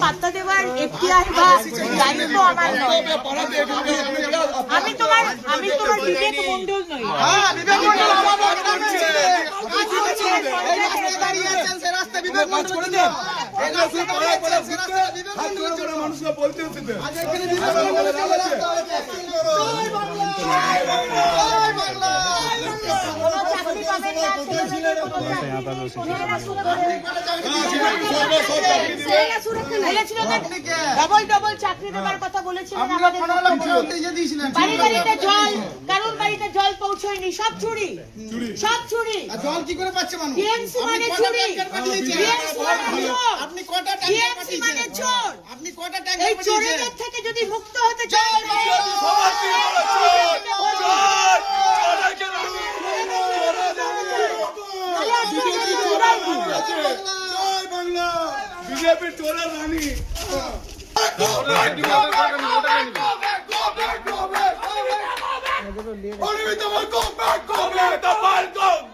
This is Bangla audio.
পাত্তা দেওয়ার এখতিয়ার বা দায়িত্ব আমার নয়। আমি তোমার বিবেক মন্ডল নই। মানুষরা বলতে ডবল চাকরি দেওয়ার কথা বলেছিলেন। বাড়ি বাড়িতে জল, কারণ বাড়িতে জল পৌঁছয়নি, সব চুরি, সব চুরি। জল কি করে পাচ্ছে মানুষ? টিএমসি মানে চুরি, আপনি কটা ট্যাঙ্কার মানে চোর। আপনি কটা ট্যাঙ্কার এই চোরেদের থেকে যদি মুক্ত হতে চান, বিজেপির চোরের রানী Go back!